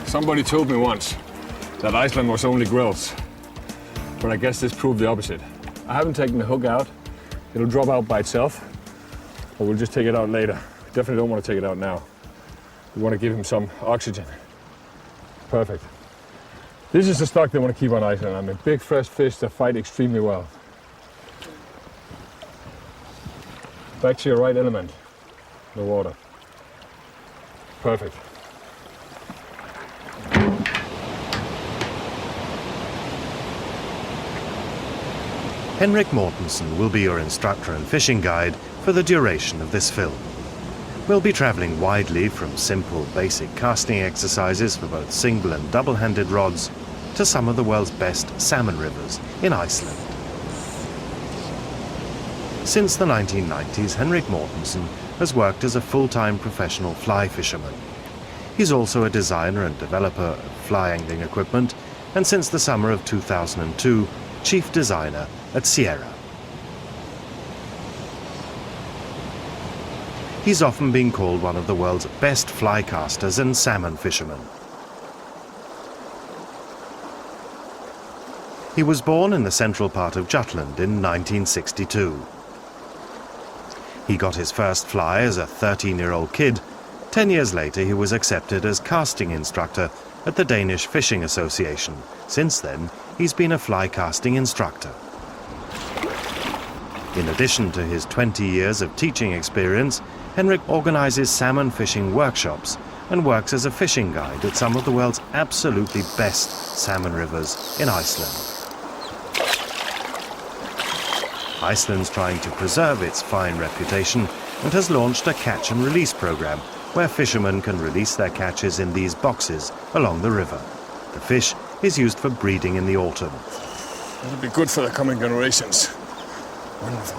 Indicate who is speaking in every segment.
Speaker 1: Somebody told me once that Iceland was only grills, but I guess this proved the opposite. I haven't taken the hook out. It'll drop out by itself, or we'll just take it out later. Definitely don't want to take it out now. We want to give him some oxygen. Perfect. This is the stock they want to keep on Iceland. I mean, big fresh fish that fight extremely well. Back to your right element, the water. Perfect.
Speaker 2: Henrik Mortensen will be your instructor and fishing guide for the duration of this film. We'll be travelling widely from simple basic casting exercises for both single and double-handed rods to some of the world's best salmon rivers in Iceland. Since the 1990s, Henrik Mortensen has worked as a full-time professional fly fisherman. He's also a designer and developer of fly angling equipment, and since the summer of 2002, chief designer at Sierra. He's often been called one of the world's best fly casters and salmon fishermen. He was born in the central part of Jutland in 1962. He got his first fly as a 13-year-old kid. 10 years later, he was accepted as casting instructor at the Danish Fishing Association. Since then, he's been a fly casting instructor. In addition to his 20 years of teaching experience, Henrik organizes salmon fishing workshops and works as a fishing guide at some of the world's absolutely best salmon rivers in Iceland. Iceland's trying to preserve its fine reputation and has launched a catch and release program where fishermen can release their catches in these boxes along the river. The fish is used for breeding in the autumn.
Speaker 1: It'll be good for the coming generations. Wonderful.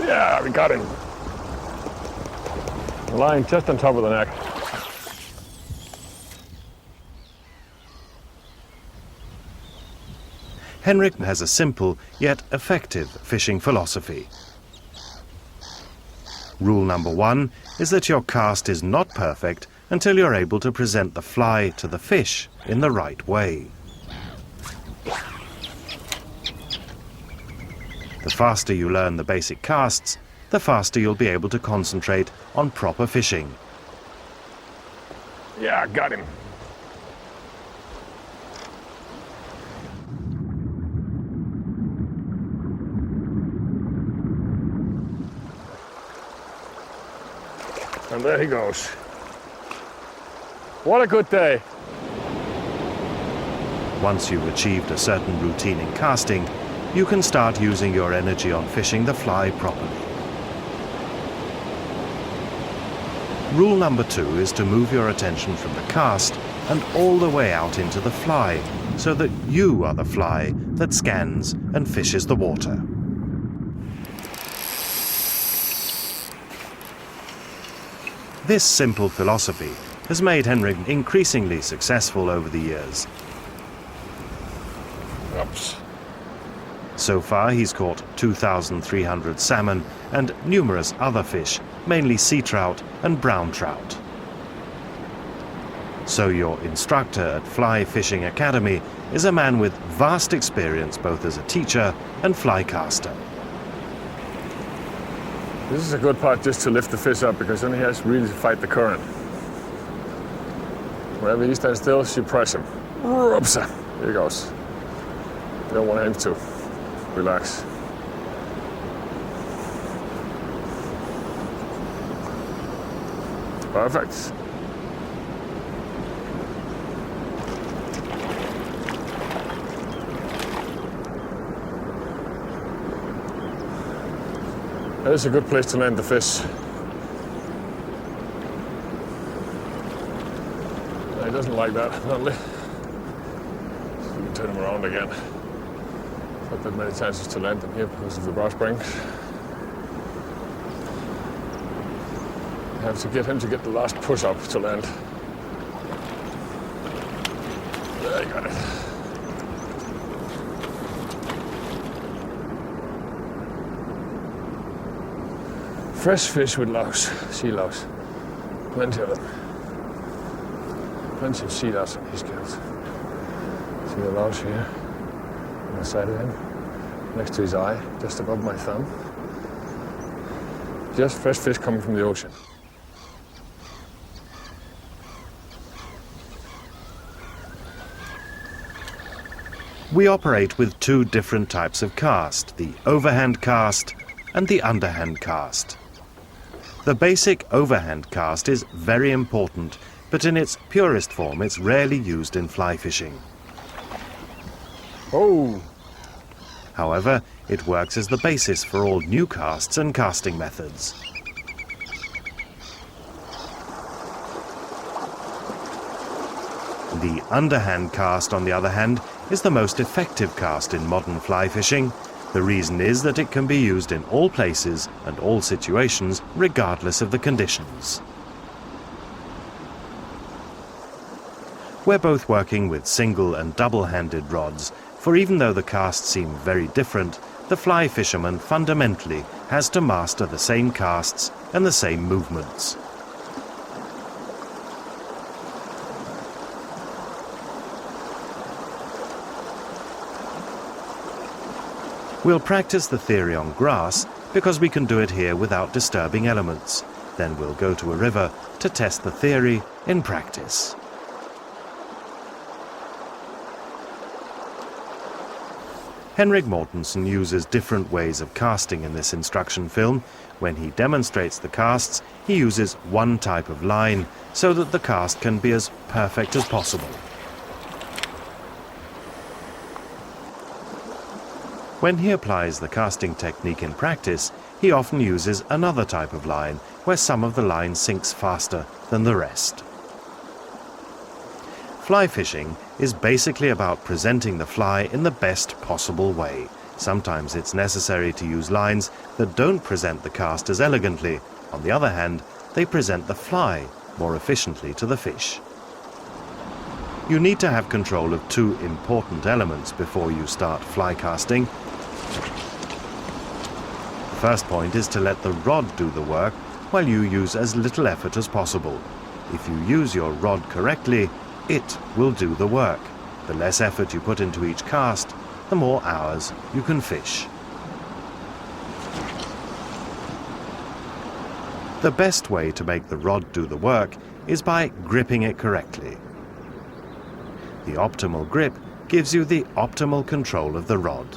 Speaker 1: Yeah, we got him. Lying just on top of the neck.
Speaker 2: Henrik has a simple yet effective fishing philosophy. Rule number 1 is that your cast is not perfect until you're able to present the fly to the fish in the right way. The faster you learn the basic casts, the faster you'll be able to concentrate on proper fishing.
Speaker 1: Yeah, got him. And there he goes. What a good day.
Speaker 2: Once you've achieved a certain routine in casting, you can start using your energy on fishing the fly properly. Rule number 2 is to move your attention from the cast and all the way out into the fly, so that you are the fly that scans and fishes the water. This simple philosophy has made Henrik increasingly successful over the years.
Speaker 1: Oops.
Speaker 2: So far, he's caught 2,300 salmon and numerous other fish, mainly sea trout and brown trout. So your instructor at Fly Fishing Academy is a man with vast experience both as a teacher and fly caster.
Speaker 1: This is a good part just to lift the fish up, because then he has to really fight the current. Wherever he stands still, you press him. Oops. Here he goes. You don't want him to. Relax. Perfect. That is a good place to land the fish. He doesn't like that, apparently. So we can turn him around again. Not that many chances to land them here because of the brass springs. I have to get him to get the last push up to land. I got it. Fresh fish with louse, sea louse. Plenty of them. Plenty of sea louse on these gills. See the louse here, on the side of him, next to his eye, just above my thumb. Just fresh fish coming from the ocean.
Speaker 2: We operate with two different types of cast, the overhand cast and the underhand cast. The basic overhand cast is very important, but in its purest form it's rarely used in fly fishing.
Speaker 1: Oh!
Speaker 2: However, it works as the basis for all new casts and casting methods. The underhand cast, on the other hand, is the most effective cast in modern fly fishing. The reason is that it can be used in all places and all situations, regardless of the conditions. We're both working with single and double-handed rods, for even though the casts seem very different, the fly fisherman fundamentally has to master the same casts and the same movements. We'll practice the theory on grass because we can do it here without disturbing elements. Then we'll go to a river to test the theory in practice. Henrik Mortensen uses different ways of casting in this instruction film. When he demonstrates the casts, he uses one type of line so that the cast can be as perfect as possible. When he applies the casting technique in practice, he often uses another type of line where some of the line sinks faster than the rest. Fly fishing is basically about presenting the fly in the best possible way. Sometimes it's necessary to use lines that don't present the cast as elegantly. On the other hand, they present the fly more efficiently to the fish. You need to have control of two important elements before you start fly casting. The first point is to let the rod do the work while you use as little effort as possible. If you use your rod correctly, it will do the work. The less effort you put into each cast, the more hours you can fish. The best way to make the rod do the work is by gripping it correctly. The optimal grip gives you the optimal control of the rod.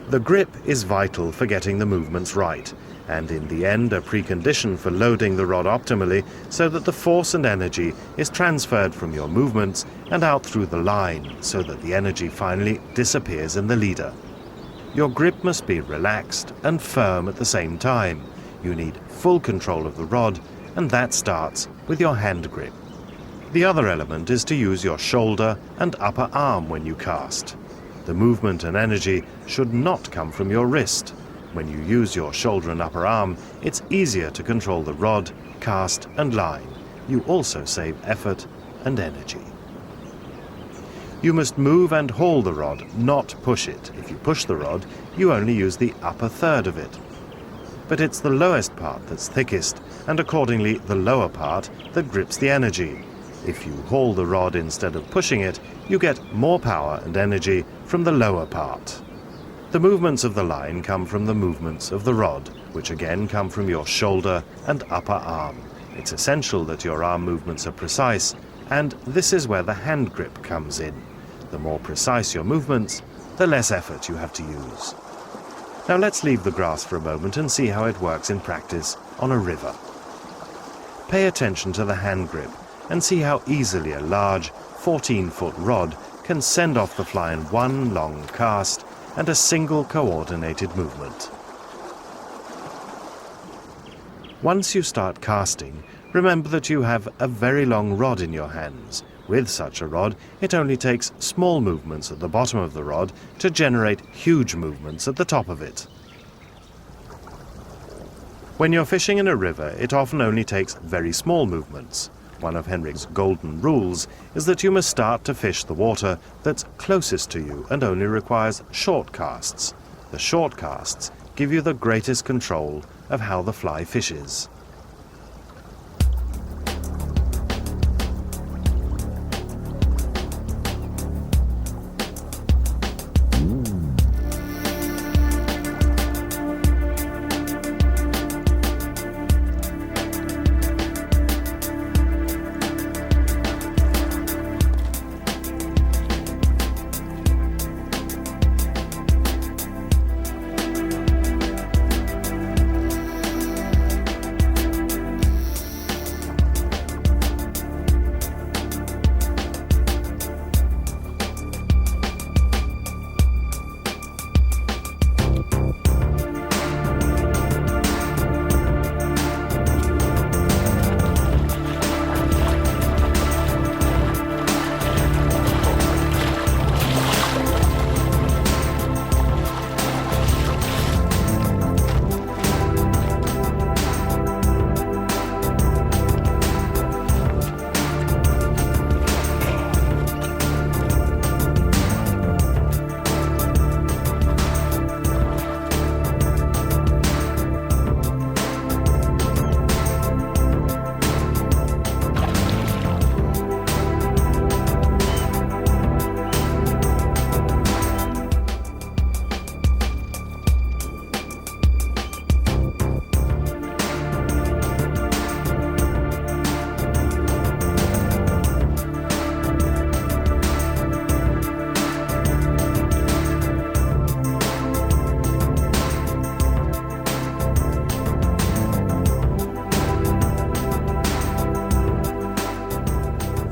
Speaker 2: The grip is vital for getting the movements right, and in the end a precondition for loading the rod optimally so that the force and energy is transferred from your movements and out through the line so that the energy finally disappears in the leader. Your grip must be relaxed and firm at the same time. You need full control of the rod, and that starts with your hand grip. The other element is to use your shoulder and upper arm when you cast. The movement and energy should not come from your wrist. When you use your shoulder and upper arm, it's easier to control the rod, cast and line. You also save effort and energy. You must move and haul the rod, not push it. If you push the rod, you only use the upper third of it. But it's the lowest part that's thickest, and accordingly the lower part that grips the energy. If you haul the rod instead of pushing it, you get more power and energy from the lower part. The movements of the line come from the movements of the rod, which again come from your shoulder and upper arm. It's essential that your arm movements are precise, and this is where the hand grip comes in. The more precise your movements, the less effort you have to use. Now let's leave the grass for a moment and see how it works in practice on a river. Pay attention to the hand grip and see how easily a large 14-foot rod can send off the fly in one long cast and a single coordinated movement. Once you start casting, remember that you have a very long rod in your hands. With such a rod, it only takes small movements at the bottom of the rod to generate huge movements at the top of it. When you're fishing in a river, it often only takes very small movements. One of Henrik's golden rules is that you must start to fish the water that's closest to you and only requires short casts. The short casts give you the greatest control of how the fly fishes.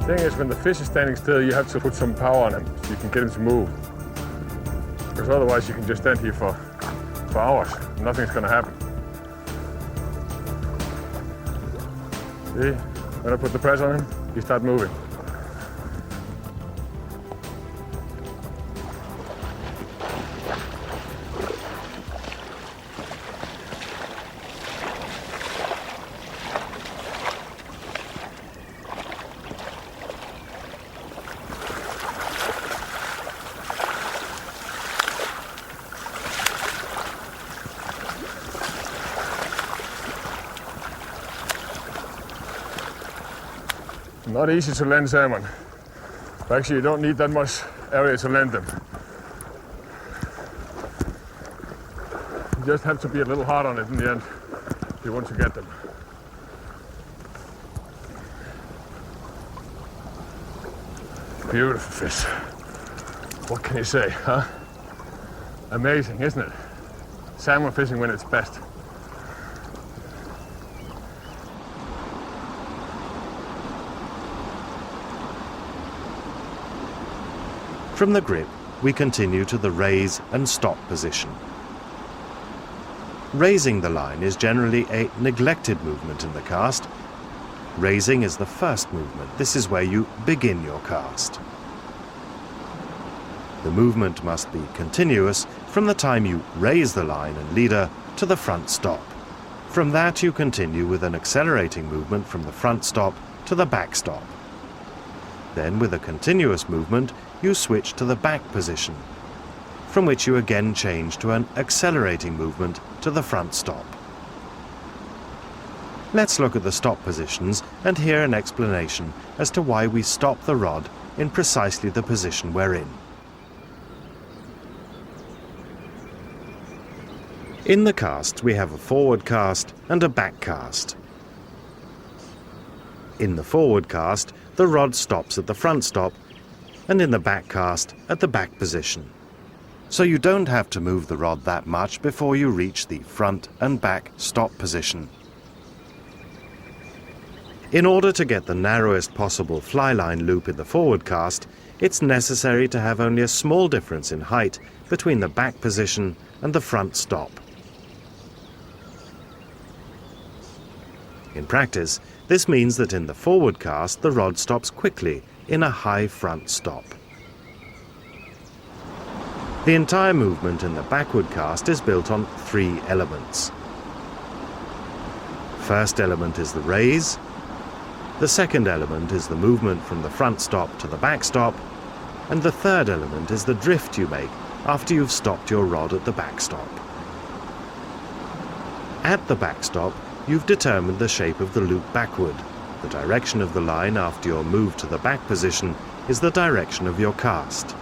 Speaker 1: The thing is, when the fish is standing still, you have to put some power on him so you can get him to move. Because otherwise you can just stand here for hours and nothing's going to happen. See, when I put the press on him, he starts moving. Not easy to land salmon. Actually, you don't need that much area to land them. You just have to be a little hard on it in the end if you want to get them. Beautiful fish. What can you say, huh? Amazing, isn't it? Salmon fishing when it's best.
Speaker 2: From the grip, we continue to the raise and stop position. Raising the line is generally a neglected movement in the cast. Raising is the first movement. This is where you begin your cast. The movement must be continuous from the time you raise the line and leader to the front stop. From that you continue with an accelerating movement from the front stop to the back stop. Then, with a continuous movement, you switch to the back position, from which you again change to an accelerating movement to the front stop. Let's look at the stop positions and hear an explanation as to why we stop the rod in precisely the position we're in. In the cast, we have a forward cast and a back cast. In the forward cast, the rod stops at the front stop, and in the back cast at the back position. So you don't have to move the rod that much before you reach the front and back stop position. In order to get the narrowest possible fly line loop in the forward cast, it's necessary to have only a small difference in height between the back position and the front stop. In practice, this means that in the forward cast the rod stops quickly in a high front stop. The entire movement in the backward cast is built on 3 elements. First element is the raise, The second element is the movement from the front stop to the back stop, and the third element is the drift you make after you've stopped your rod at the backstop. At the backstop, you've determined the shape of the loop backward. The direction of the line after your move to the back position is the direction of your cast.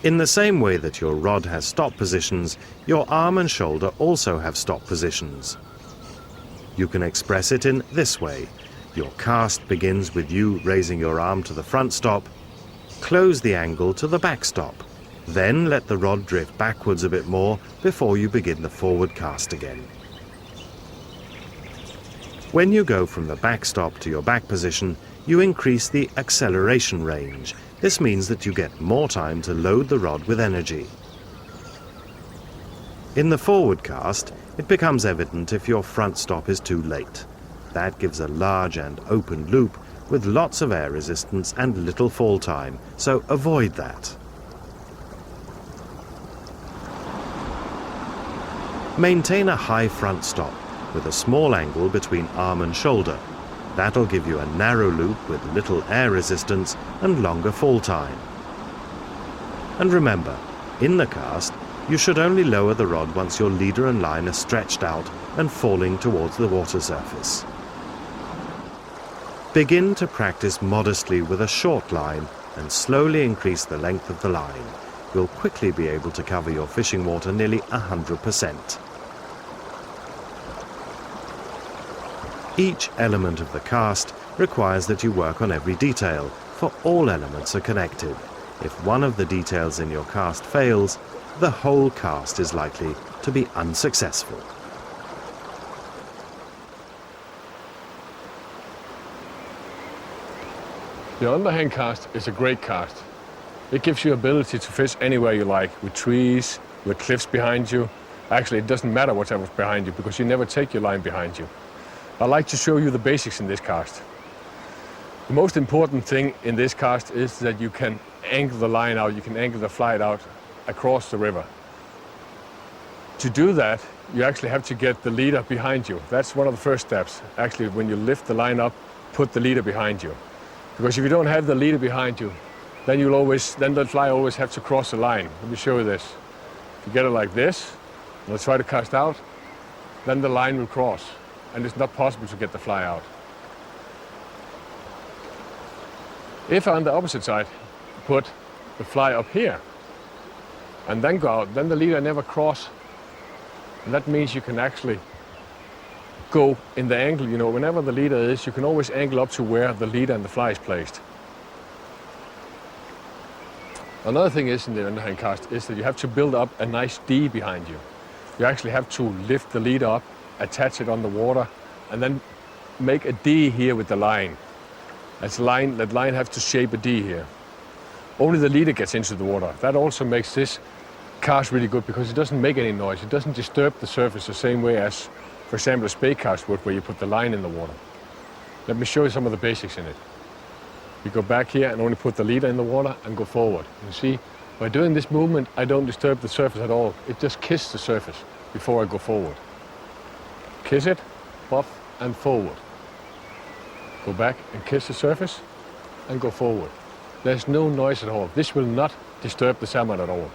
Speaker 2: In the same way that your rod has stop positions, your arm and shoulder also have stop positions. You can express it in this way. Your cast begins with you raising your arm to the front stop, close the angle to the back stop, then let the rod drift backwards a bit more before you begin the forward cast again. When you go from the back stop to your back position, you increase the acceleration range. This means that you get more time to load the rod with energy. In the forward cast, it becomes evident if your front stop is too late. That gives a large and open loop with lots of air resistance and little fall time, so avoid that. Maintain a high front stop with a small angle between arm and shoulder. That'll give you a narrow loop with little air resistance and longer fall time. And remember, in the cast, you should only lower the rod once your leader and line are stretched out and falling towards the water surface. Begin to practice modestly with a short line and slowly increase the length of the line. You'll quickly be able to cover your fishing water nearly 100%. Each element of the cast requires that you work on every detail, for all elements are connected. If one of the details in your cast fails, the whole cast is likely to be unsuccessful.
Speaker 1: The underhand cast is a great cast. It gives you ability to fish anywhere you like, with trees, with cliffs behind you. Actually, it doesn't matter whatever's behind you because you never take your line behind you. I'd like to show you the basics in this cast. The most important thing in this cast is that you can angle the line out, you can angle the flight out across the river. To do that, you actually have to get the leader behind you. That's one of the first steps. Actually, when you lift the line up, put the leader behind you. Because if you don't have the leader behind you, then the fly always have to cross the line. Let me show you this. If you get it like this, and let's try to cast out, then the line will cross. And it's not possible to get the fly out. If on the opposite side, put the fly up here and then go out, then the leader never cross. And that means you can actually go in the angle, you know, whenever the leader is, you can always angle up to where the leader and the fly is placed. Another thing is in the underhand cast is that you have to build up a nice D behind you. You actually have to lift the leader up, attach it on the water, and then make a D here with the line. That line have to shape a D here. Only the leader gets into the water. That also makes this cast really good because it doesn't make any noise. It doesn't disturb the surface the same way as, for example, a spade cast would, where you put the line in the water. Let me show you some of the basics in it. You go back here and only put the leader in the water and go forward. You see, by doing this movement, I don't disturb the surface at all. It just kisses the surface before I go forward. Kiss it, buff, and forward. Go back and kiss the surface and go forward. There's no noise at all. This will not disturb the salmon at all.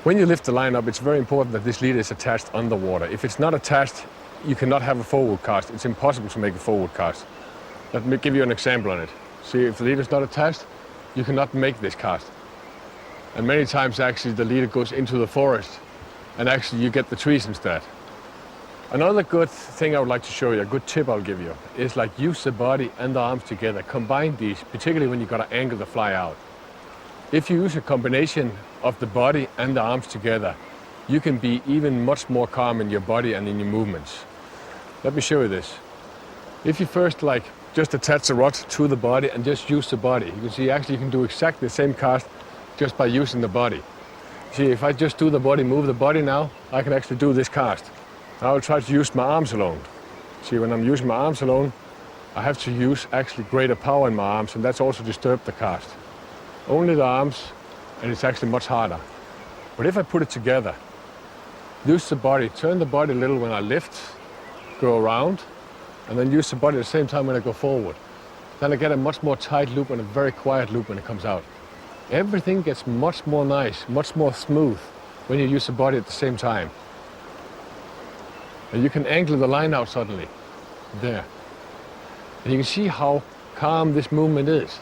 Speaker 1: When you lift the line up, it's very important that this leader is attached underwater. If it's not attached, you cannot have a forward cast. It's impossible to make a forward cast. Let me give you an example on it. See, if the leader is not attached, you cannot make this cast. And many times, actually, the leader goes into the forest, and actually you get the trees instead. Another good thing I would like to show you, a good tip I'll give you, is like use the body and the arms together. Combine these, particularly when you've got to angle the fly out. If you use a combination of the body and the arms together, you can be even much more calm in your body and in your movements. Let me show you this. If you first just attach the rod to the body and just use the body, you can see actually you can do exactly the same cast just by using the body. See, if I just do the body, move the body now, I can actually do this cast. Now I'll try to use my arms alone. See, when I'm using my arms alone, I have to use actually greater power in my arms, and that's also disturbed the cast. Only the arms, and it's actually much harder. But if I put it together, use the body, turn the body a little when I lift, go around, and then use the body at the same time when I go forward. Then I get a much more tight loop and a very quiet loop when it comes out. Everything gets much more nice, much more smooth when you use the body at the same time. And you can angle the line out suddenly, there. And you can see how calm this movement is.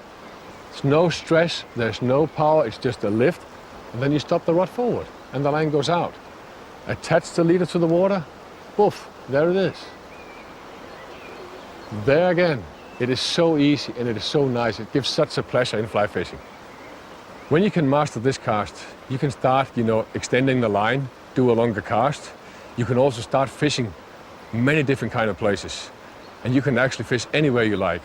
Speaker 1: There's no stress, there's no power, it's just a lift, and then you stop the rod forward, and the line goes out. Attach the leader to the water, poof, there it is. There again. It is so easy and it is so nice. It gives such a pleasure in fly fishing. When you can master this cast, you can start, extending the line, do a longer cast. You can also start fishing many different kind of places. And you can actually fish anywhere you like.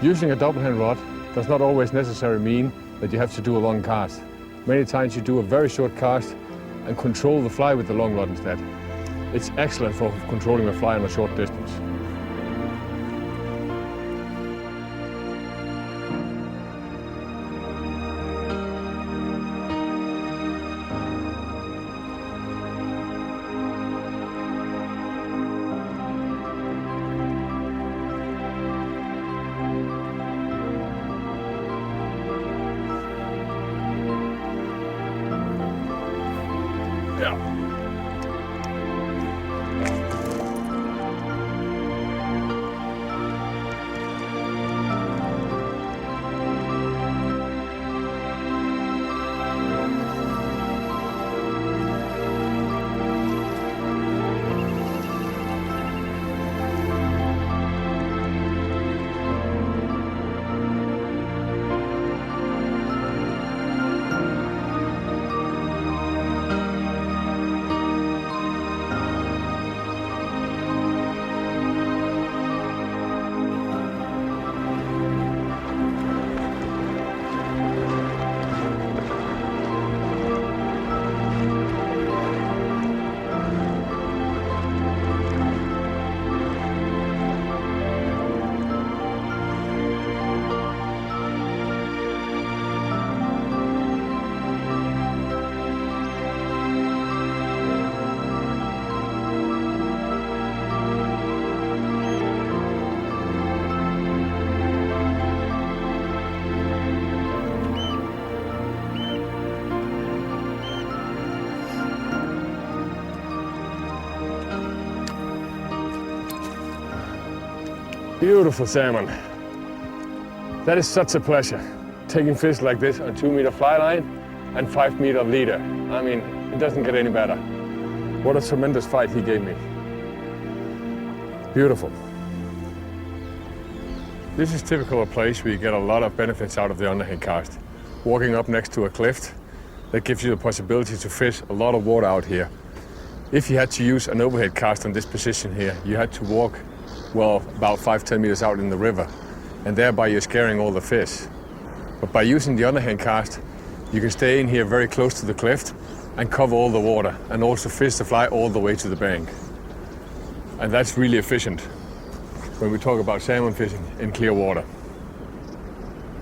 Speaker 1: Using a double hand rod does not always necessarily mean that you have to do a long cast. Many times you do a very short cast and control the fly with the long rod instead. It's excellent for controlling the fly on a short distance. Yeah. Beautiful salmon. That is such a pleasure, taking fish like this on 2 meter fly line and 5 meter leader. I mean, it doesn't get any better. What a tremendous fight he gave me. Beautiful. This is typical a place where you get a lot of benefits out of the underhand cast. Walking up next to a cliff, that gives you the possibility to fish a lot of water out here. If you had to use an overhead cast on this position here, you had to walk, well, about 5-10 meters out in the river, and thereby you're scaring all the fish. But by using the underhand cast, you can stay in here very close to the cliff and cover all the water, and also fish the fly all the way to the bank. And that's really efficient when we talk about salmon fishing in clear water.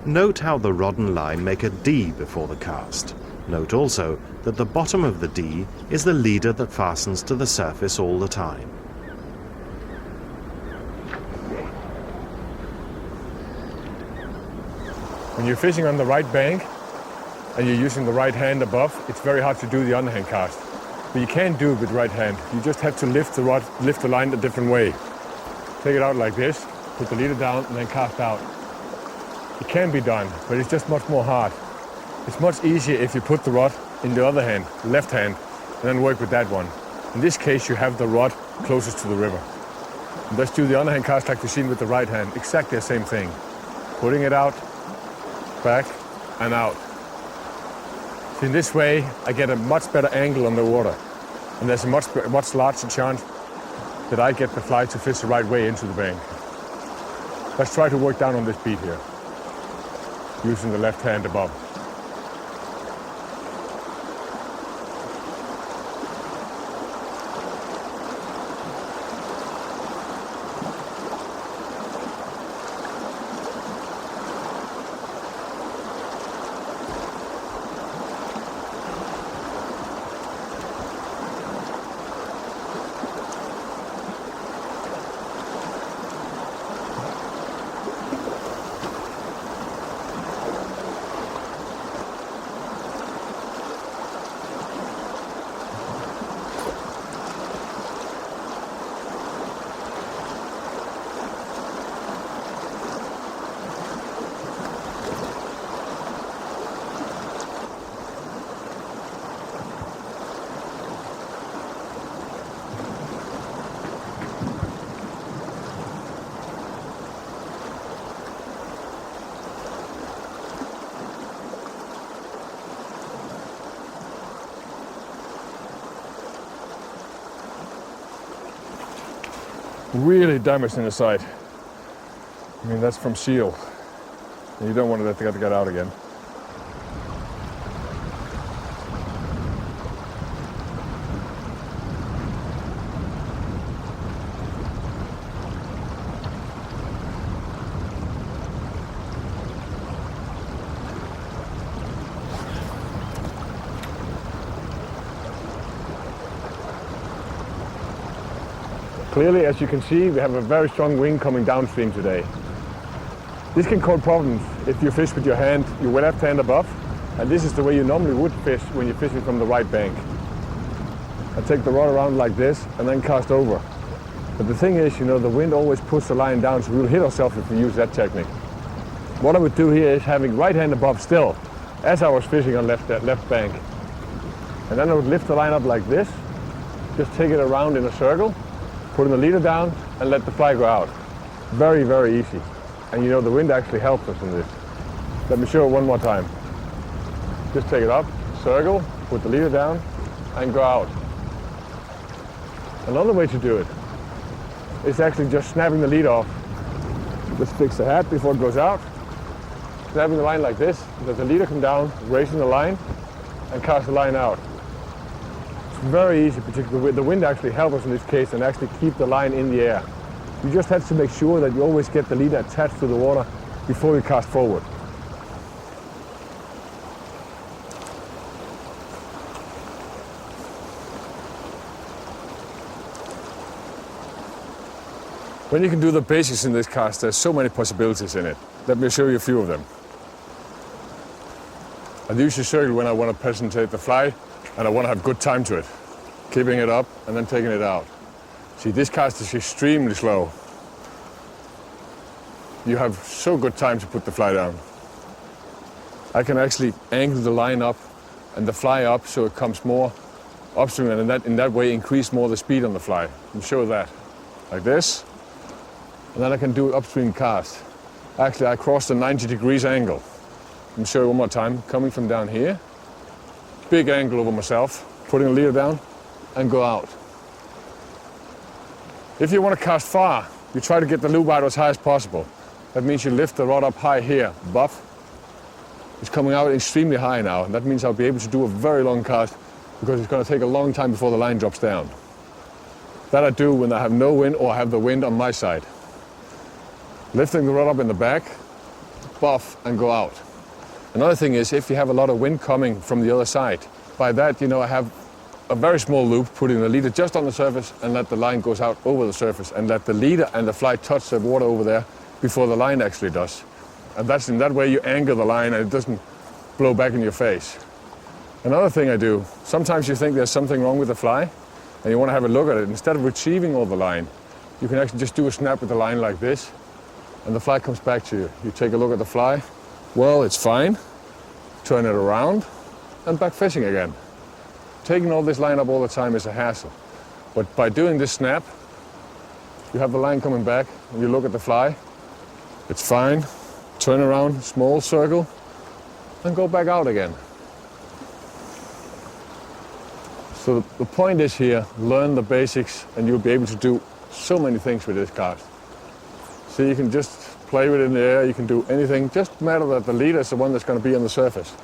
Speaker 2: Note how the rod and line make a D before the cast. Note also that the bottom of the D is the leader that fastens to the surface all the time.
Speaker 1: When you're fishing on the right bank and you're using the right hand above, it's very hard to do the underhand cast. But you can do it with right hand. You just have to lift the rod, lift the line a different way. Take it out like this, put the leader down, and then cast out. It can be done, but it's just much more hard. It's much easier if you put the rod in the other hand, left hand, and then work with that one. In this case, you have the rod closest to the river. And let's do the underhand cast like we've seen with the right hand. Exactly the same thing. Putting it out, back, and out. So in this way, I get a much better angle on the water. And there's a much larger chance that I get the fly to fish the right way into the bank. Let's try to work down on this beat here, using the left hand above. really damaged in the side. I mean, that's from seal. And you don't want that to get out again. Clearly, as you can see, we have a very strong wind coming downstream today. This can cause problems if you fish with your hand, your left hand above, and this is the way you normally would fish when you're fishing from the right bank. I take the rod around like this and then cast over. But the thing is, you know, the wind always puts the line down, so we'll hit ourselves if we use that technique. What I would do here is having right hand above still, as I was fishing on left bank. And then I would lift the line up like this, just take it around in a circle, putting the leader down and let the fly go out. Very, very easy. And you know, the wind actually helps us in this. Let me show it one more time. Just take it up, circle, put the leader down and go out. Another way to do it is actually just snapping the leader off. Just fix the hat before it goes out. Snapping the line like this, let the leader come down, raising the line and cast the line out. Very easy, particularly the wind actually helps us in this case and actually keep the line in the air. You just have to make sure that you always get the leader attached to the water before you cast forward. When you can do the basics in this cast, there's so many possibilities in it. Let me show you a few of them. I usually circle when I want to presentate the fly and I want to have good time to it. Keeping it up and then taking it out. See, this cast is extremely slow. You have so good time to put the fly down. I can actually angle the line up and the fly up so it comes more upstream and in that way increase more the speed on the fly. And show that. Like this. And then I can do upstream cast. Actually, I crossed a 90 degrees angle. Let me show you one more time. Coming from down here. Big angle over myself. Putting the leader down and go out. If you want to cast far, you try to get the loop out as high as possible. That means you lift the rod up high here, above. It's coming out extremely high now. And that means I'll be able to do a very long cast because it's going to take a long time before the line drops down. That I do when I have no wind or I have the wind on my side. Lifting the rod up in the back, buff and go out. Another thing is if you have a lot of wind coming from the other side, by that, you know, I have a very small loop, putting the leader just on the surface and let the line goes out over the surface and let the leader and the fly touch the water over there before the line actually does. And that's in that way you angle the line and it doesn't blow back in your face. Another thing I do, sometimes you think there's something wrong with the fly and you want to have a look at it. Instead of retrieving all the line, you can actually just do a snap with the line like this and the fly comes back to you. You take a look at the fly, well, it's fine, turn it around and back fishing again. Taking all this line up all the time is a hassle. But by doing this snap, you have the line coming back and you look at the fly, it's fine, turn around, small circle and go back out again. So the point is here, learn the basics and you'll be able to do so many things with this cast. So you can just play with it in the air, you can do anything, just matter that the leader is the one that's going to be on the surface.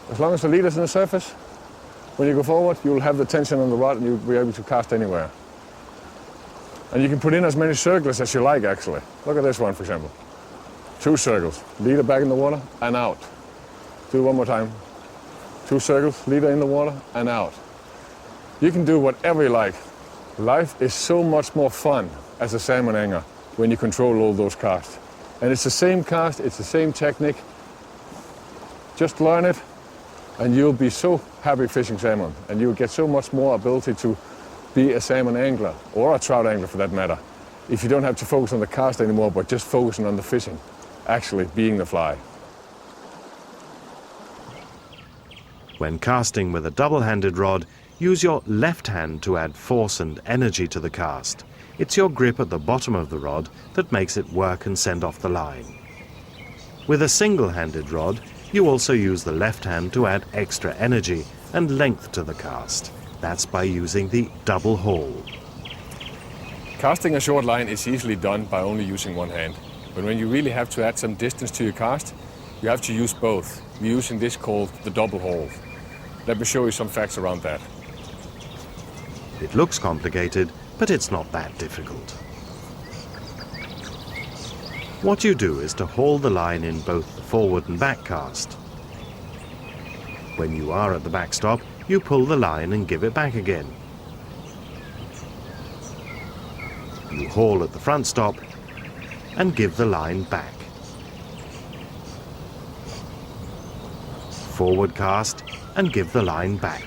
Speaker 1: As long as the leader's on the surface, when you go forward, you'll have the tension on the rod and you'll be able to cast anywhere. And you can put in as many circles as you like, actually. Look at this one, for example. 2 circles, leader back in the water and out. Do it one more time. 2 circles, leader in the water and out. You can do whatever you like. Life is so much more fun as a salmon angler when you control all those casts. And it's the same cast, it's the same technique. Just learn it and you'll be so happy fishing salmon and you'll get so much more ability to be a salmon angler or a trout angler for that matter if you don't have to focus on the cast anymore but just focusing on the fishing, actually being the fly.
Speaker 2: When casting with a double-handed rod, use your left hand to add force and energy to the cast. It's your grip at the bottom of the rod that makes it work and send off the line. With a single-handed rod, you also use the left hand to add extra energy and length to the cast. That's by using the double haul.
Speaker 1: Casting a short line is easily done by only using one hand. But when you really have to add some distance to your cast, you have to use both. We're using this called the double haul. Let me show you some facts around that.
Speaker 2: It looks complicated, but it's not that difficult. What you do is to haul the line in both the forward and back cast. When you are at the backstop, you pull the line and give it back again. You haul at the front stop and give the line back. Forward cast and give the line back.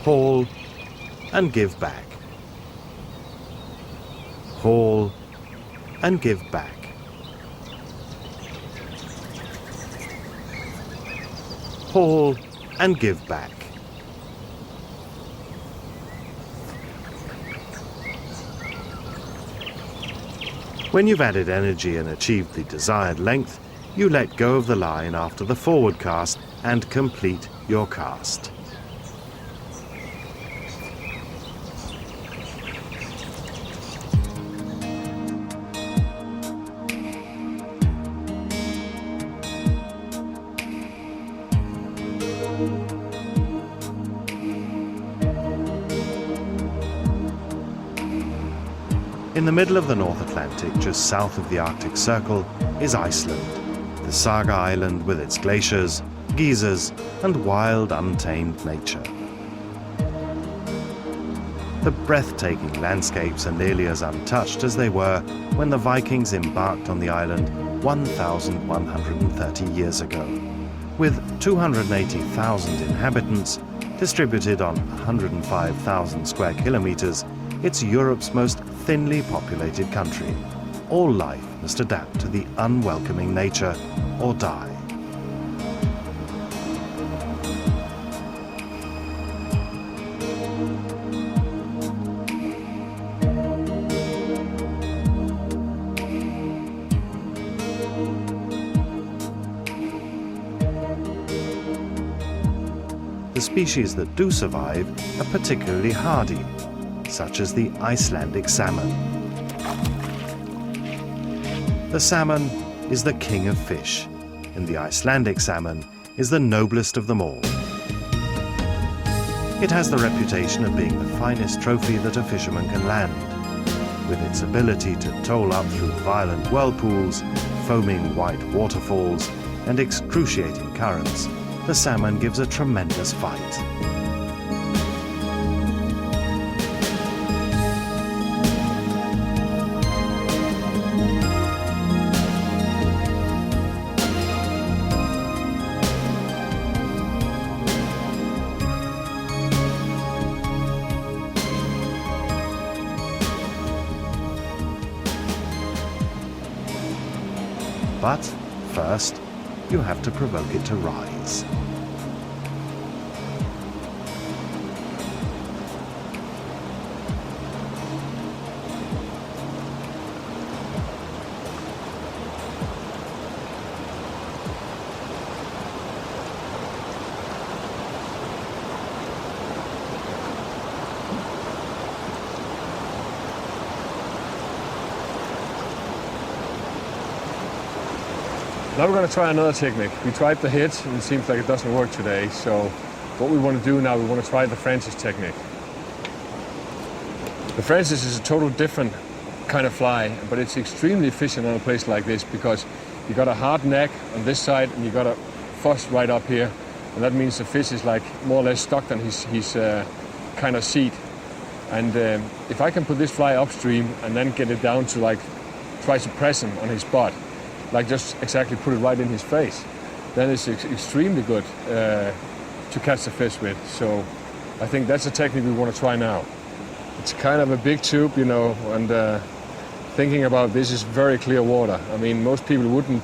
Speaker 2: Haul and give back. Haul and give back. Haul and give back. When you've added energy and achieved the desired length, you let go of the line after the forward cast and complete your cast. In the middle of the North Atlantic, just south of the Arctic Circle, is Iceland, the saga island with its glaciers, geysers, and wild, untamed nature. The breathtaking landscapes are nearly as untouched as they were when the Vikings embarked on the island 1,130 years ago. With 280,000 inhabitants, distributed on 105,000 square kilometers, it's Europe's most thinly populated country. All life must adapt to the unwelcoming nature or die. The species that do survive are particularly hardy, such as the Icelandic salmon. The salmon is the king of fish, and the Icelandic salmon is the noblest of them all. It has the reputation of being the finest trophy that a fisherman can land. With its ability to toll up through violent whirlpools, foaming white waterfalls, and excruciating currents, the salmon gives a tremendous fight. But first, you have to provoke it to rise.
Speaker 1: Now we're going to try another technique. We tried the hit and it seems like it doesn't work today, so what we want to do now, we want to try the Francis technique. The Francis is a total different kind of fly, but it's extremely efficient on a place like this because you got a hard neck on this side and you got a fuss right up here, and that means the fish is like more or less stuck on his kind of seat. And if I can put this fly upstream and then get it down to like try to press him on his butt, like just exactly put it right in his face, then it's extremely good to catch the fish with. So I think that's a technique we want to try now. It's kind of a big tube, you know, and thinking about this is very clear water. I mean, most people wouldn't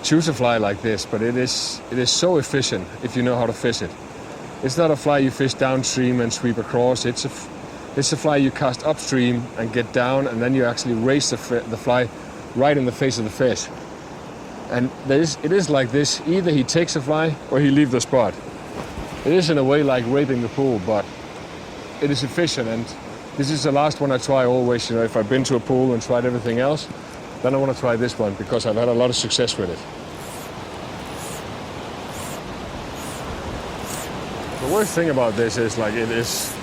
Speaker 1: choose a fly like this, but it is so efficient if you know how to fish it. It's not a fly you fish downstream and sweep across. It's a fly you cast upstream and get down, and then you actually raise the fly right in the face of the fish. And it is like this: either he takes a fly or he leaves the spot. It is in a way like raping the pool, but it is efficient, and This is the last one I try always. You know, if I've been to a pool and tried everything else, then I want to try this one because I've had a lot of success with it. The worst thing about this is like it is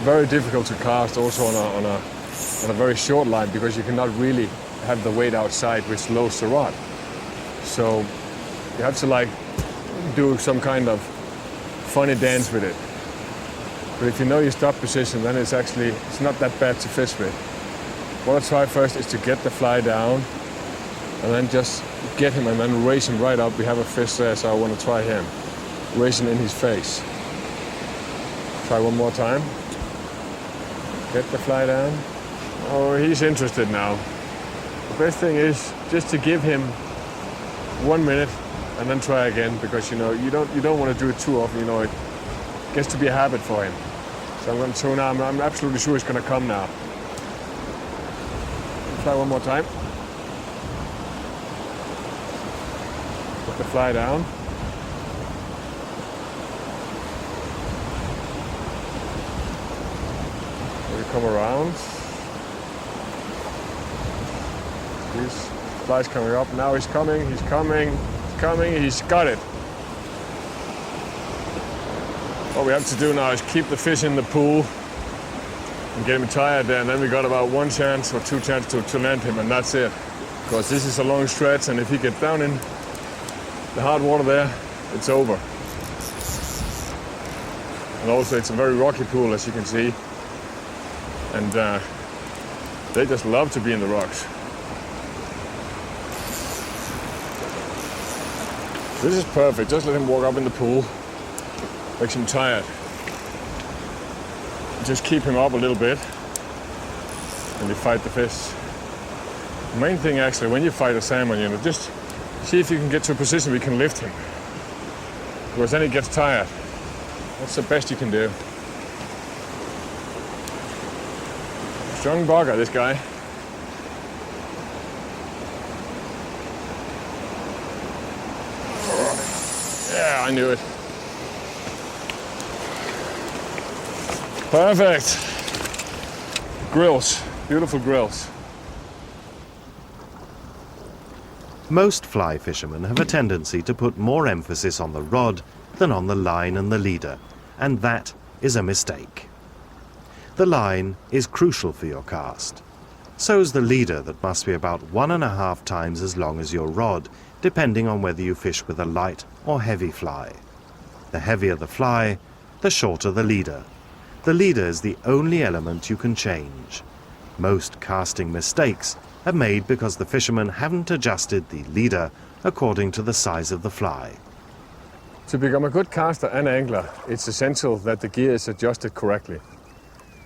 Speaker 1: very difficult to cast also on a very short line because you cannot really have the weight outside which lowers the rod. So you have to like do some kind of funny dance with it. But if you know your stop position, then it's not that bad to fish with. What I try first is to get the fly down and then just get him and then raise him right up. We have a fish there, so I want to try him. Raise him in his face. Try one more time. Get the fly down. Oh, he's interested now. The best thing is just to give him 1 minute and then try again because you know you don't want to do it too often. You know it gets to be a habit for him. So I'm going to tune now. I'm absolutely sure he's going to come now. Try one more time. Put the fly down. We come around. This fly's coming up. Now he's coming. He's coming. He's coming. He's got it. What we have to do now is keep the fish in the pool and get him tired there, and then we got about 1 chance or 2 chances to land him, and that's it. Because this is a long stretch, and if he gets down in the hard water there, it's over. And also it's a very rocky pool, as you can see. And they just love to be in the rocks. This is perfect. Just let him walk up in the pool. Makes him tired. Just keep him up a little bit and you fight the fish. The main thing actually, when you fight a salmon, you know, just see if you can get to a position where you can lift him. Because then he gets tired. That's the best you can do. Strong bugger, this guy. Yeah, I knew it. Perfect. Grills, beautiful grills.
Speaker 2: Most fly fishermen have a tendency to put more emphasis on the rod than on the line and the leader, and that is a mistake. The line is crucial for your cast. So is the leader, that must be about 1.5 times as long as your rod, depending on whether you fish with a light or heavy fly. The heavier the fly, the shorter the leader. The leader is the only element you can change. Most casting mistakes are made because the fishermen haven't adjusted the leader according to the size of the fly.
Speaker 1: To become a good caster and angler, it's essential that the gear is adjusted correctly.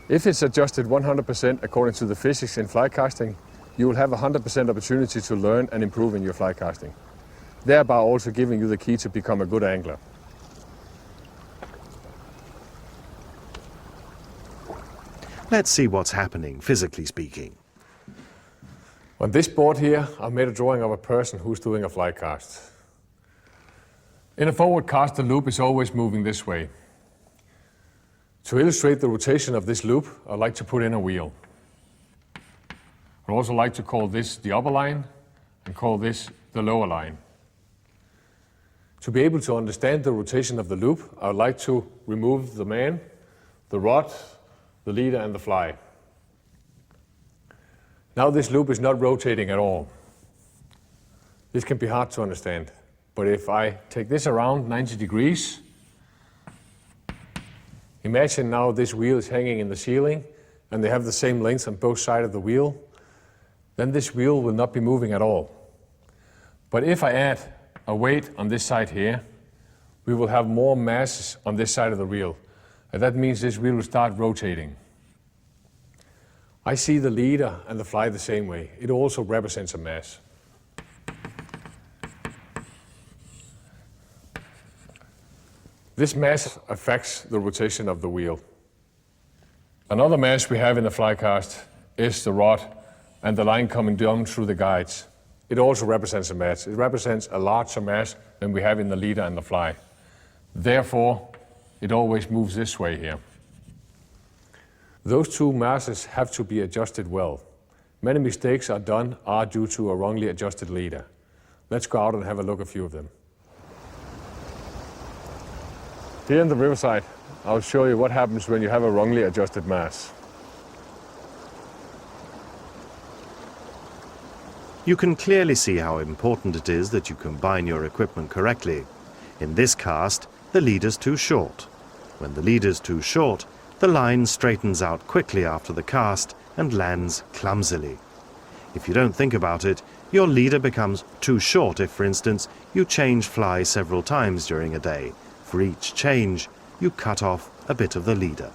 Speaker 1: If it's adjusted 100% according to the physics in fly casting, you will have 100% opportunity to learn and improve in your fly casting, thereby also giving you the key to become a good angler.
Speaker 2: Let's see what's happening, physically speaking.
Speaker 1: On this board here, I've made a drawing of a person who's doing a fly cast. In a forward cast, the loop is always moving this way. To illustrate the rotation of this loop, I'd like to put in a wheel. I'd also like to call this the upper line and call this the lower line. To be able to understand the rotation of the loop, I would like to remove the man, the rod, the leader and the fly. Now this loop is not rotating at all. This can be hard to understand, but if I take this around 90 degrees, imagine now this wheel is hanging in the ceiling and they have the same length on both sides of the wheel, then this wheel will not be moving at all. But if I add a weight on this side here, we will have more mass on this side of the wheel. And that means this wheel will start rotating. I see the leader and the fly the same way. It also represents a mass. This mass affects the rotation of the wheel. Another mass we have in the fly cast is the rod and the line coming down through the guides. It also represents a mass. It represents a larger mass than we have in the leader and the fly. Therefore, it always moves this way here. Those two masses have to be adjusted well. Many mistakes are due to a wrongly adjusted leader. Let's go out and have a look at a few of them. Here in the riverside, I'll show you what happens when you have a wrongly adjusted mast.
Speaker 2: You can clearly see how important it is that you combine your equipment correctly. In this cast, the leader's too short. When the leader's too short, the line straightens out quickly after the cast and lands clumsily. If you don't think about it, your leader becomes too short if, for instance, you change fly several times during a day. For each change, you cut off a bit of the leader.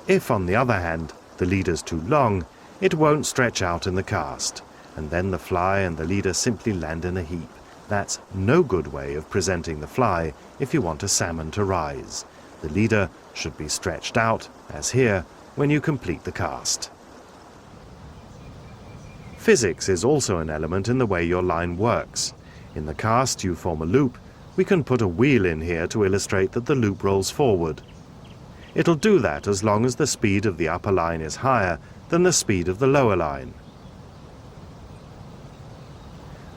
Speaker 2: If, on the other hand, the leader's too long, it won't stretch out in the cast, and then the fly and the leader simply land in a heap. That's no good way of presenting the fly if you want a salmon to rise. The leader should be stretched out, as here, when you complete the cast. Physics is also an element in the way your line works. In the cast you form a loop. We can put a wheel in here to illustrate that the loop rolls forward. It'll do that as long as the speed of the upper line is higher than the speed of the lower line.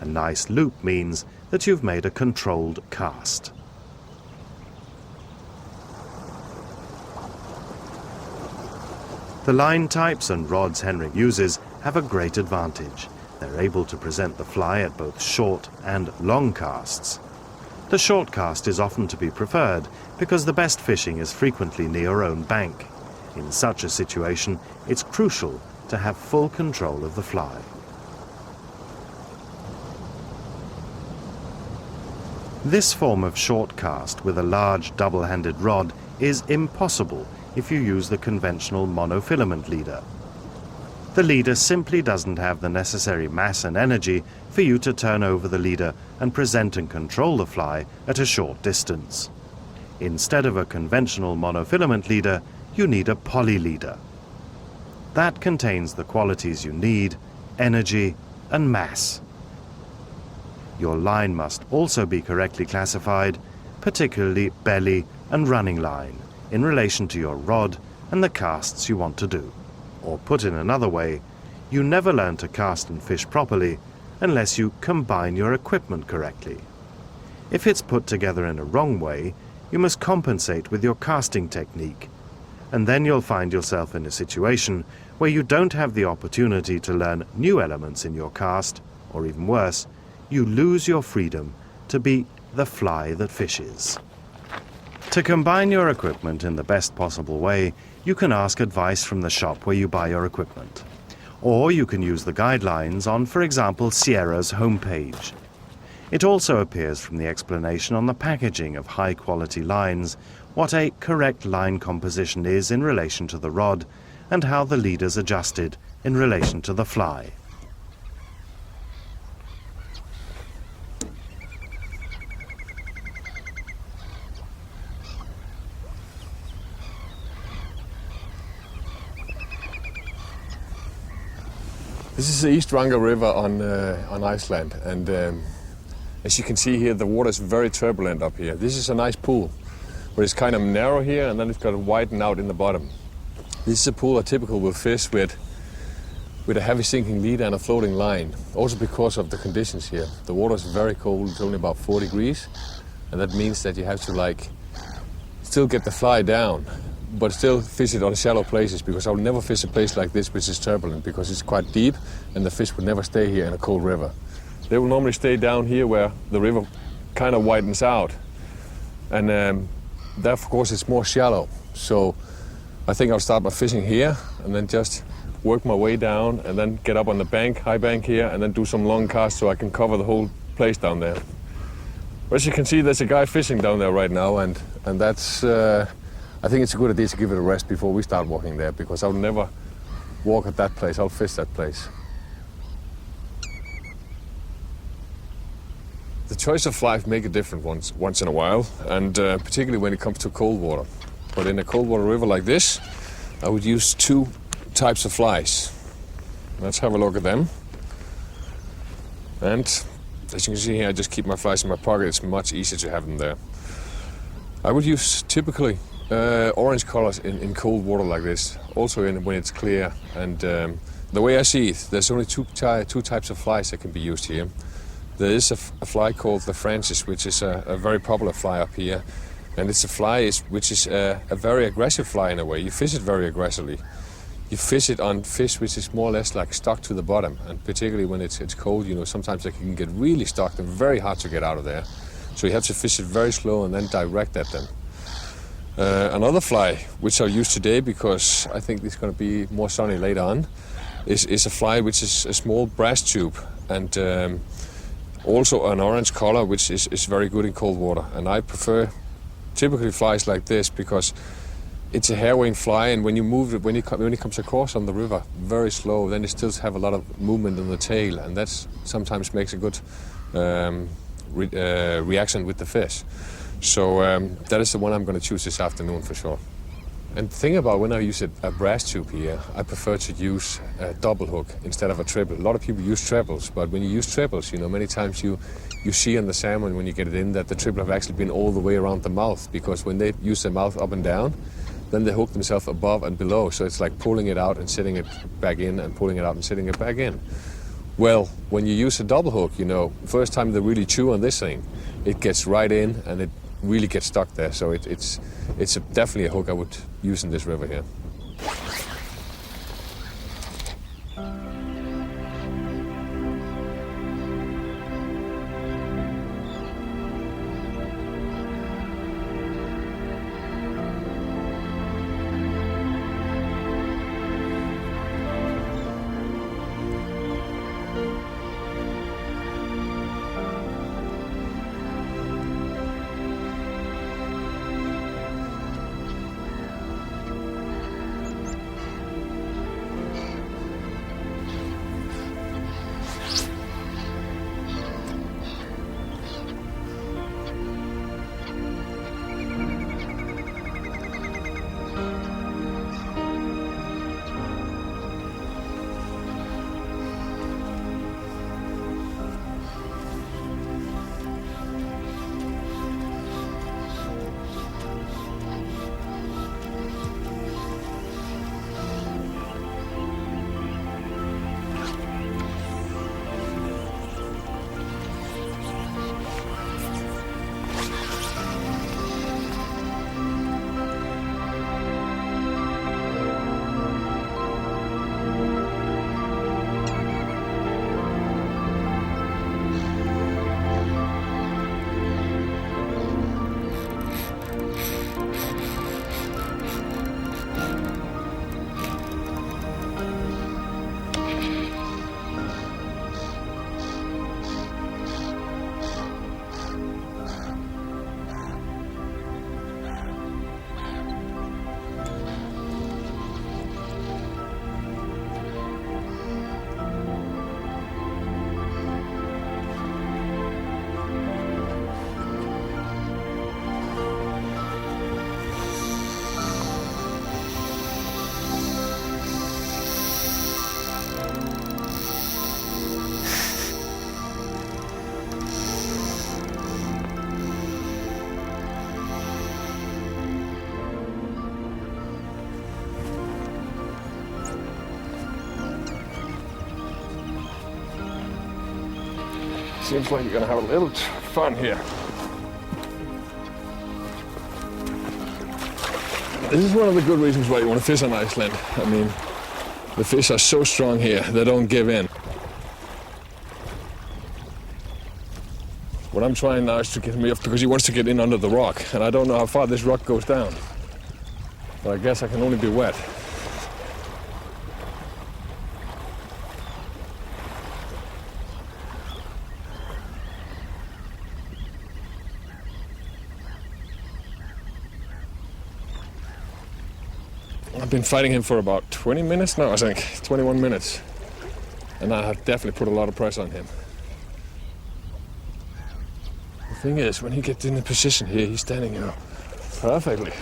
Speaker 2: A nice loop means that you've made a controlled cast. The line types and rods Henrik uses have a great advantage. They're able to present the fly at both short and long casts. The short cast is often to be preferred because the best fishing is frequently near your own bank. In such a situation, it's crucial to have full control of the fly. This form of short cast with a large double-handed rod is impossible if you use the conventional monofilament leader. The leader simply doesn't have the necessary mass and energy for you to turn over the leader and present and control the fly at a short distance. Instead of a conventional monofilament leader, you need a poly leader. That contains the qualities you need, energy and mass. Your line must also be correctly classified, particularly belly and running line, in relation to your rod and the casts you want to do. Or put in another way, you never learn to cast and fish properly unless you combine your equipment correctly. If it's put together in a wrong way, you must compensate with your casting technique, and then you'll find yourself in a situation where you don't have the opportunity to learn new elements in your cast, or even worse, you lose your freedom to be the fly that fishes. To combine your equipment in the best possible way, you can ask advice from the shop where you buy your equipment. Or you can use the guidelines on, for example, Sierra's homepage. It also appears from the explanation on the packaging of high-quality lines what a correct line composition is in relation to the rod and how the leader's adjusted in relation to the fly.
Speaker 1: This is the East Ranga River on Iceland, and as you can see here, the water is very turbulent up here. This is a nice pool, but it's kind of narrow here, and then it's got to widen out in the bottom. This is a pool I typically will fish with a heavy sinking leader and a floating line, also because of the conditions here. The water is very cold, it's only about 4 degrees, and that means that you have to still get the fly down, but still fish it on shallow places, because I will never fish a place like this which is turbulent, because it's quite deep and the fish would never stay here in a cold river. They will normally stay down here where the river kind of widens out, and that of course it's more shallow. So I think I'll start by fishing here and then just work my way down and then get up on the bank, high bank here, and then do some long casts so I can cover the whole place down there. But as you can see, there's a guy fishing down there right now, and that's I think it's a good idea to give it a rest before we start walking there, because I'll never walk at that place, I'll fish that place. The choice of flies make a difference once in a while, and particularly when it comes to cold water. But in a cold water river like this, I would use 2 types of flies. Let's have a look at them. And as you can see here, I just keep my flies in my pocket. It's much easier to have them there. I would use typically Orange colors in cold water like this, also when it's clear. And the way I see it, there's only two types of flies that can be used here. There is a fly called the Francis, which is a very popular fly up here. And it's a fly which is a very aggressive fly in a way. You fish it very aggressively. You fish it on fish which is more or less like stuck to the bottom. And particularly when it's cold, you know, sometimes they can get really stuck and very hard to get out of there. So you have to fish it very slow and then direct at them. Another fly, which I'll use today because I think it's going to be more sunny later on, is a fly which is a small brass tube and also an orange color, which is very good in cold water. And I prefer typically flies like this because it's a hair-wing fly, and when you move it, when it comes across on the river very slow, then it still have a lot of movement in the tail, and that sometimes makes a good reaction with the fish. So that is the one I'm going to choose this afternoon for sure. And the thing about when I use a brass tube here, I prefer to use a double hook instead of a triple. A lot of people use trebles, but when you use triples, you know, many times you see on the salmon when you get it in that the triple have actually been all the way around the mouth, because when they use their mouth up and down, then they hook themselves above and below. So it's like pulling it out and sitting it back in and pulling it out and sitting it back in. Well, when you use a double hook, you know, first time they really chew on this thing, it gets right in and it really gets stuck there. So it's definitely a hook I would use in this river here. Seems like you're gonna have a little fun here. This is one of the good reasons why you want to fish on Iceland. I mean, the fish are so strong here, they don't give in. What I'm trying now is to get him up because he wants to get in under the rock, and I don't know how far this rock goes down. But I guess I can only be wet. I've been fighting him for about 20 minutes now, I think, 21 minutes. And I have definitely put a lot of pressure on him. The thing is, when he gets in the position here, he's standing, you know, perfectly.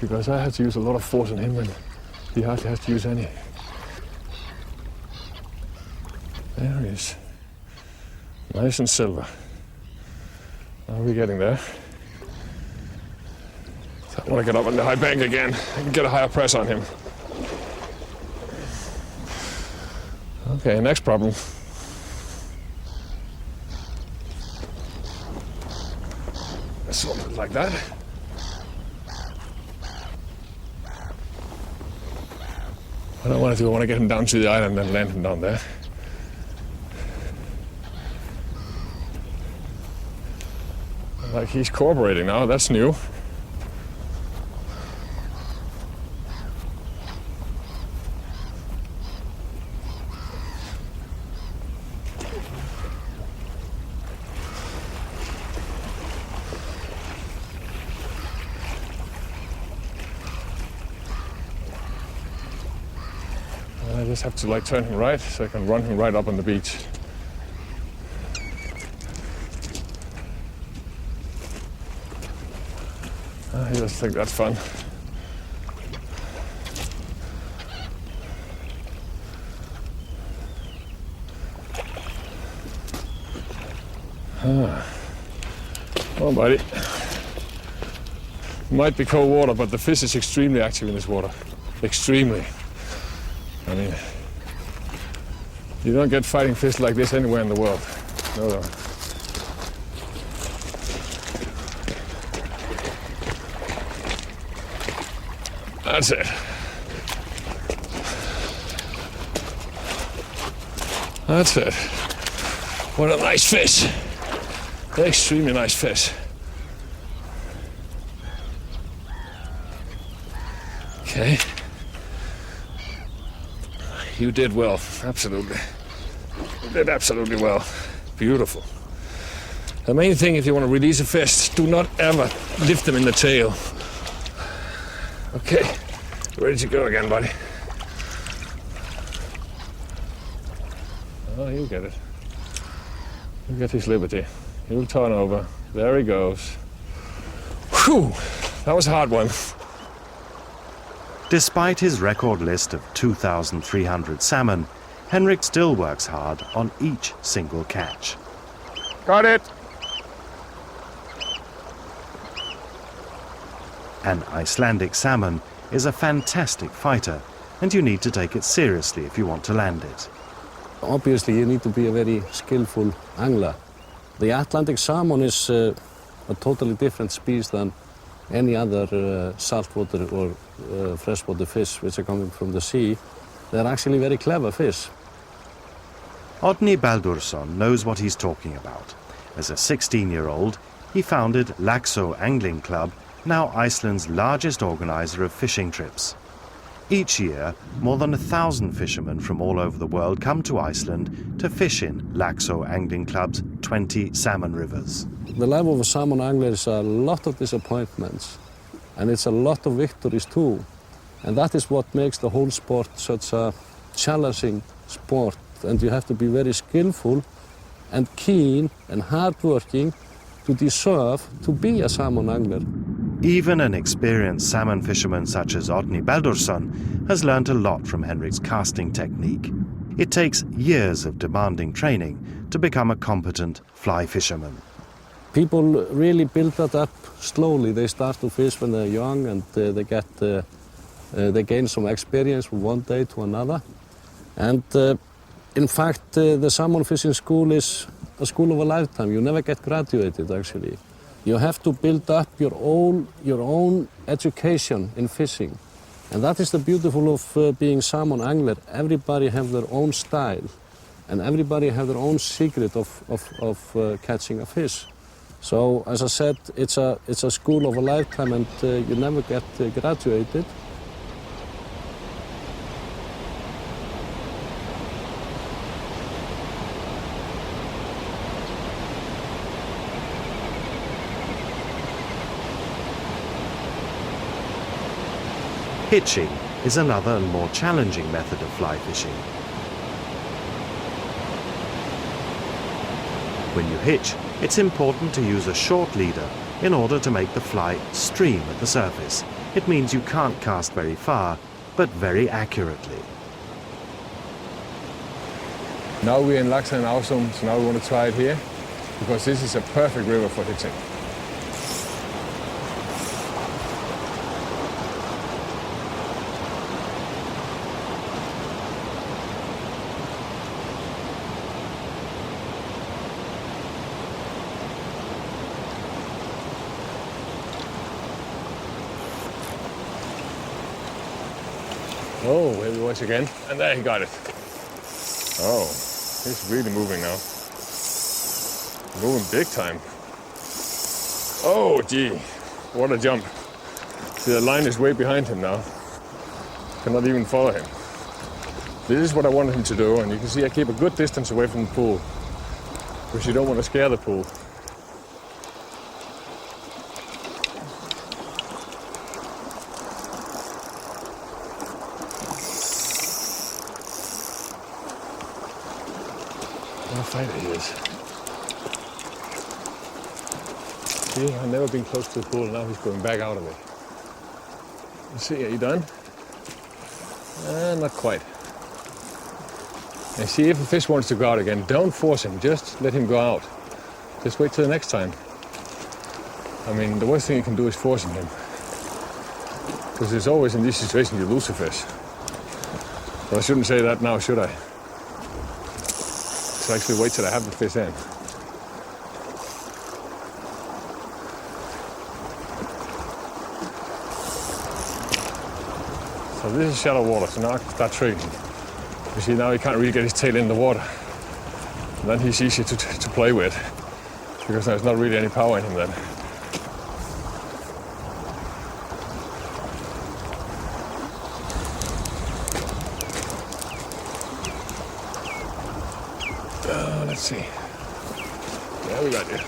Speaker 1: Because I had to use a lot of force on him and he hardly has to use any. There he is. Nice and silver. Are we getting there? So, I want to get up on the high bank again and get a higher press on him. Okay, next problem. Sort of like that. What I want to do, I want to get him down to the island and land him down there. Like he's cooperating now, that's new. I just have to like turn him right so I can run him right up on the beach. I just think that's fun. Oh, buddy. Might be cold water, but the fish is extremely active in this water. Extremely. I mean, you don't get fighting fish like this anywhere in the world. No. That's it. That's it. What a nice fish. Extremely nice fish. Okay. You did well, absolutely. You did absolutely well. Beautiful. The main thing if you want to release a fish, do not ever lift them in the tail. Okay, ready to go again, buddy. Oh, he'll get it. He'll get his liberty. He'll turn over. There he goes. Whew, that was a hard one.
Speaker 2: Despite his record list of 2,300 salmon, Henrik still works hard on each single catch.
Speaker 1: Got it.
Speaker 2: An Icelandic salmon is a fantastic fighter, and you need to take it seriously if you want to land it.
Speaker 3: Obviously, you need to be a very skillful angler. The Atlantic salmon is a totally different species than any other saltwater or freshwater fish which are coming from the sea. They're actually very clever fish.
Speaker 2: Árni Baldursson knows what he's talking about. As a 16-year-old, he founded Laxo Angling Club, now Iceland's largest organizer of fishing trips. Each year, more than 1,000 fishermen from all over the world come to Iceland to fish in Laxo Angling Club's 20 salmon rivers.
Speaker 3: The life of a salmon angler is a lot of disappointments, and it's a lot of victories too. And that is what makes the whole sport such a challenging sport. And you have to be very skillful and keen and hardworking to deserve to be a salmon angler.
Speaker 2: Even an experienced salmon fisherman such as Árni Baldursson has learnt a lot from Henrik's casting technique. It takes years of demanding training to become a competent fly fisherman.
Speaker 3: People really build that up slowly. They start to fish when they're young, and they gain some experience from one day to another. And in fact, the salmon fishing school is a school of a lifetime. You never get graduated, actually. You have to build up your own education in fishing. And that is the beautiful of being salmon angler. Everybody have their own style, and everybody have their own secret of catching a fish. So, as I said, it's a school of a lifetime, and you never get graduated.
Speaker 2: Hitching is another and more challenging method of fly fishing. When you hitch, it's important to use a short leader in order to make the fly stream at the surface. It means you can't cast very far, but very accurately.
Speaker 1: Now we're in Laxo and Ásum, so now we want to try it here, because this is a perfect river for hitching. Oh, here he was again. And there he got it. Oh, he's really moving now. Moving big time. Oh, gee. What a jump. See, the line is way behind him now. Cannot even follow him. This is what I wanted him to do, and you can see I keep a good distance away from the pool, because you don't want to scare the pool. What a fighter he is. See, I've never been close to the pool, now he's going back out of it. Let's see, are you done? Not quite. And see, if a fish wants to go out again, don't force him, just let him go out. Just wait till the next time. I mean, the worst thing you can do is forcing him. Because there's always in these situations you lose a fish. But I shouldn't say that now, should I? So actually wait till I have the fish in. So this is shallow water, so now I can start tricking. You see, now he can't really get his tail in the water. And then he's easy to play with, because there's not really any power in him then. Let's see. There we got you.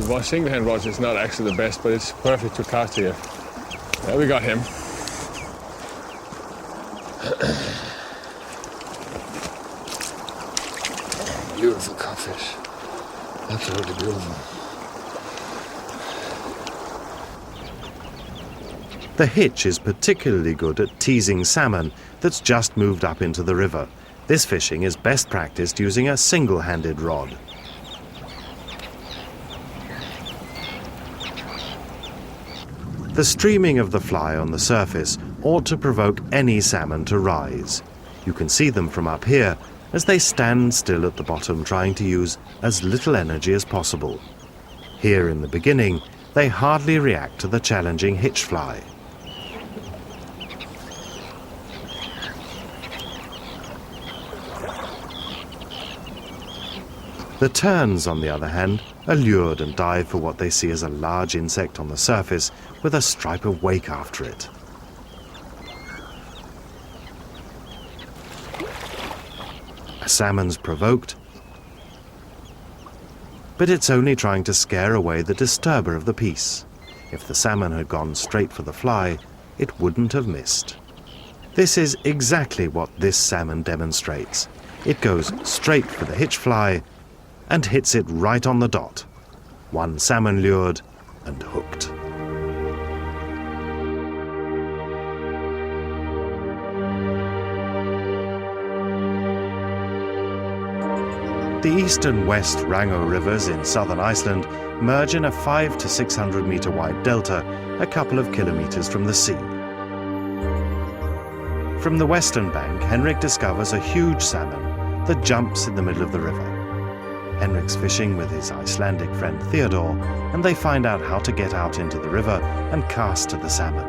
Speaker 1: The single hand rod is not actually the best, but it's perfect to cast here. There we got him. Beautiful codfish. Absolutely beautiful.
Speaker 2: The hitch is particularly good at teasing salmon that's just moved up into the river. This fishing is best practiced using a single-handed rod. The streaming of the fly on the surface ought to provoke any salmon to rise. You can see them from up here as they stand still at the bottom, trying to use as little energy as possible. Here in the beginning, they hardly react to the challenging hitch fly. The terns, on the other hand, are lured and dive for what they see as a large insect on the surface with a stripe of wake after it. A salmon's provoked, but it's only trying to scare away the disturber of the piece. If the salmon had gone straight for the fly, it wouldn't have missed. This is exactly what this salmon demonstrates. It goes straight for the hitch fly and hits it right on the dot. One salmon lured and hooked. The east and west Rango rivers in southern Iceland merge in a 500 to 600 meter wide delta a couple of kilometers from the sea. From the western bank, Henrik discovers a huge salmon that jumps in the middle of the river. Henrik's fishing with his Icelandic friend Theodore, and they find out how to get out into the river and cast to the salmon.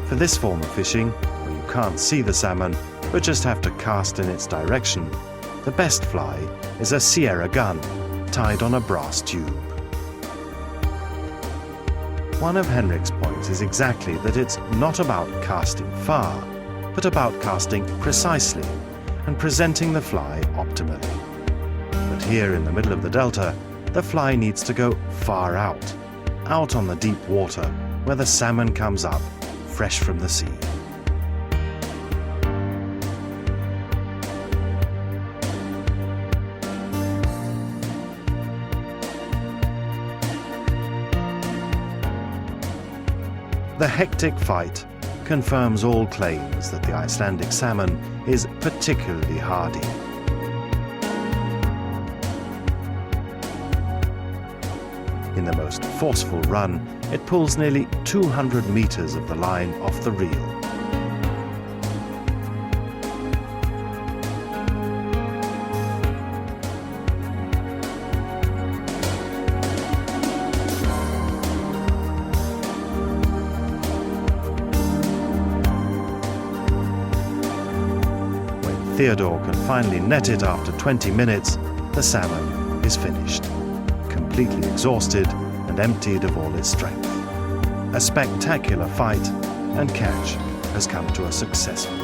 Speaker 2: For this form of fishing, where you can't see the salmon but just have to cast in its direction, the best fly is a Sierra gun tied on a brass tube. One of Henrik's points is exactly that it's not about casting far, but about casting precisely and presenting the fly optimally. But here in the middle of the delta, the fly needs to go far out on the deep water where the salmon comes up fresh from the sea. The hectic fight confirms all claims that the Icelandic salmon is particularly hardy. In the most forceful run, it pulls nearly 200 meters of the line off the reel. Theodore can finally net it after 20 minutes, the salmon is finished, completely exhausted and emptied of all its strength. A spectacular fight and catch has come to a successful